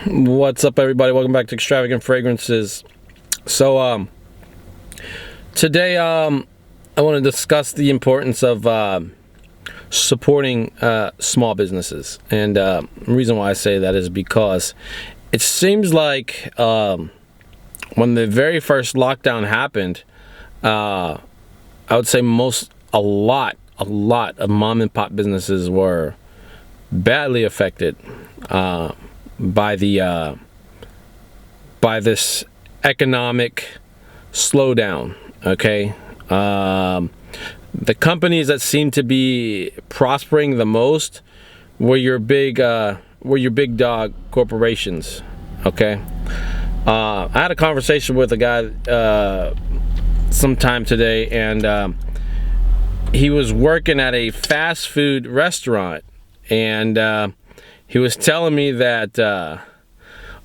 What's up, everybody? Welcome back to Extravagant Fragrances. So today I want to discuss the importance of supporting small businesses. And the reason why I say that is because it seems like when the very first lockdown happened, I would say a lot of mom and pop businesses were badly affected by this economic slowdown. Okay, the companies that seem to be prospering the most were your big dog corporations. Okay, I had a conversation with a guy sometime today, and he was working at a fast food restaurant, and he was telling me that a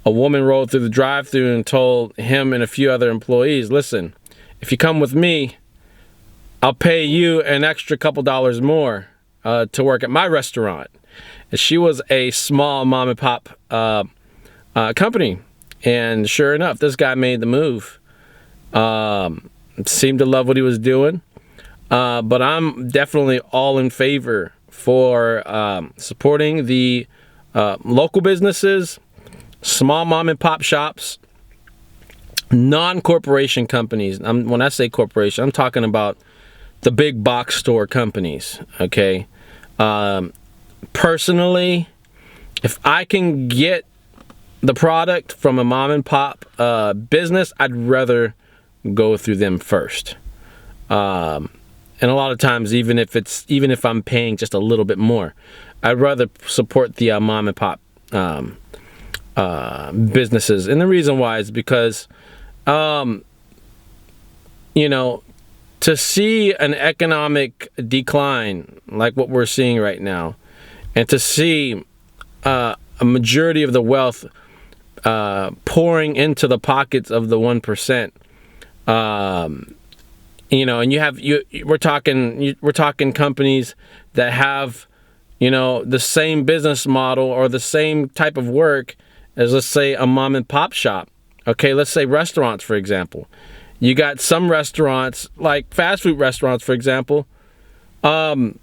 woman rolled through the drive-thru and told him and a few other employees, listen, if you come with me, I'll pay you an extra couple dollars more to work at my restaurant. And she was a small mom and pop company. And sure enough, this guy made the move. Seemed to love what he was doing. But I'm definitely all in favor for supporting the local businesses, small mom and pop shops, non-corporation companies. When I say corporation, I'm talking about the big box store companies. Okay, personally, if I can get the product from a mom and pop business, I'd rather go through them first. And a lot of times, even if I'm paying just a little bit more, I'd rather support the mom and pop businesses. And the reason why is because, to see an economic decline like what we're seeing right now, and to see a majority of the wealth pouring into the pockets of the 1%, and we're talking companies that have, the same business model or the same type of work as, let's say, a mom and pop shop. Okay, let's say restaurants, for example. You got some restaurants, like fast food restaurants, for example, then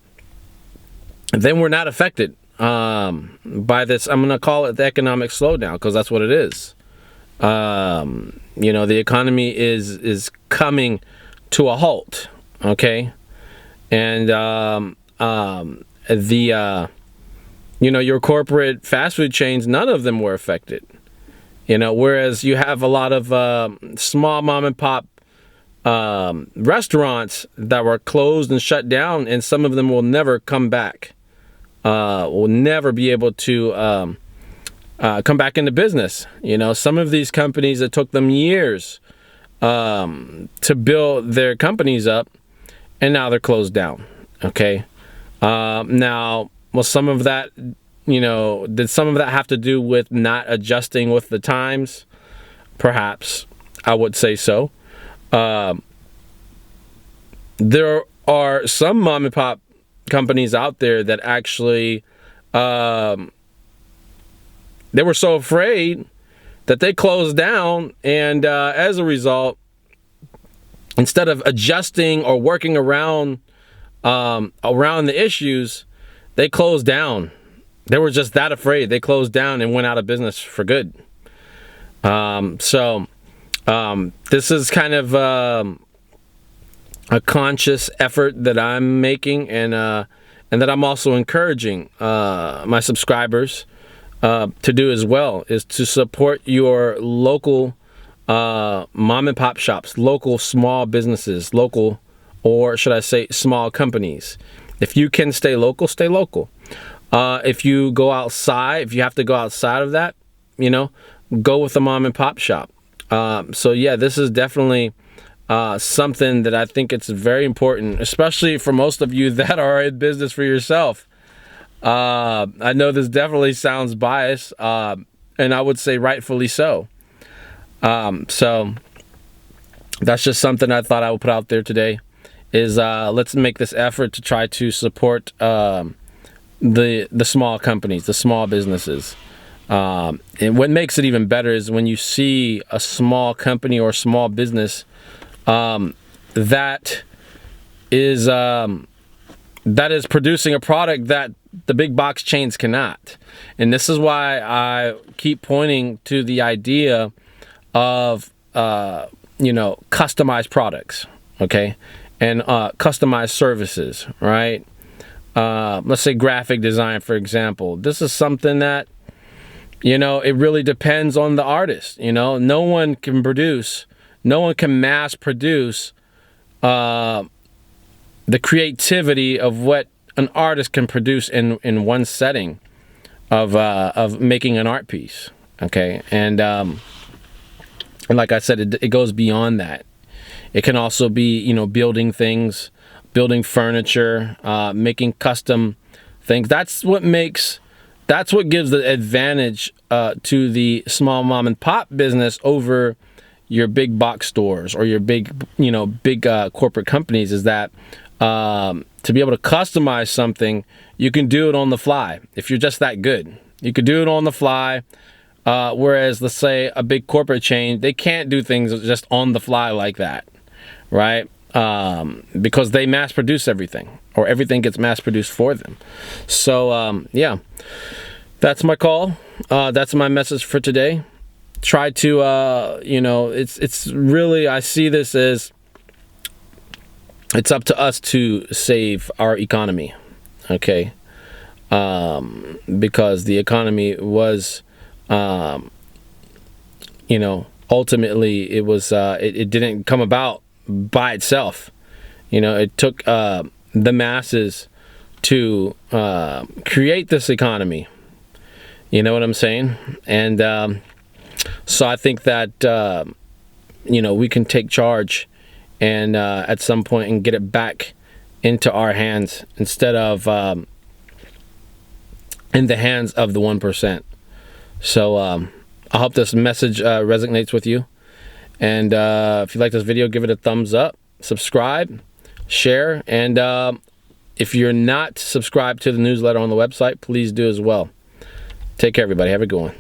we're not affected by this. I'm going to call it the economic slowdown, because that's what it is. The economy is coming to a halt. Okay, and your corporate fast food chains, none of them were affected. Whereas you have a lot of small mom and pop restaurants that were closed and shut down, and some of them will never come back. Will never be able to come back into business. Some of these companies, it took them years to build their companies up, and now they're closed down. Okay. Some of that, did some of that have to do with not adjusting with the times? Perhaps. I would say so. There are some mom and pop companies out there that actually, they were so afraid that they closed down, and as a result, instead of adjusting or working around the issues, they closed down. They were just that afraid. They closed down and went out of business for good. This is kind of a conscious effort that I'm making, and that I'm also encouraging my subscribers to do as well, is to support your local mom and pop shops, local small businesses, local, or should I say, small companies. If you can stay local, stay local. If you go outside, if you have to go outside of that, go with a mom and pop shop. This is definitely something that I think it's very important, especially for most of you that are in business for yourself. I know this definitely sounds biased, and I would say rightfully so. So that's just something I thought I would put out there today, is let's make this effort to try to support the small companies, the small businesses. And what makes it even better is when you see a small company or small business that is producing a product that the big box chains cannot. And this is why I keep pointing to the idea of customized products, okay, and customized services, right? Let's say graphic design, for example. This is something that, it really depends on the artist. No one can mass produce the creativity of what an artist can produce in one setting of making an art piece. Okay, and like I said, it goes beyond that. It can also be, building things, building furniture, making custom things. That's what gives the advantage to the small mom and pop business over your big box stores or your big corporate companies, is that to be able to customize something, you can do it on the fly. If you're just that good, you could do it on the fly. Whereas, let's say a big corporate chain, they can't do things just on the fly like that, right? Because they mass produce everything, or everything gets mass produced for them. So yeah, that's my call. That's my message for today. Try to it's really, I see this as it's up to us to save our economy, okay? Because the economy was ultimately it was it didn't come about by itself. It took the masses to create this economy. You know what I'm saying? And so I think that we can take charge and at some point and get it back into our hands instead of in the hands of the 1%. So I hope this message resonates with you. And if you like this video, give it a thumbs up, subscribe, share, and if you're not subscribed to the newsletter on the website, please do as well. Take care, everybody. Have a good one.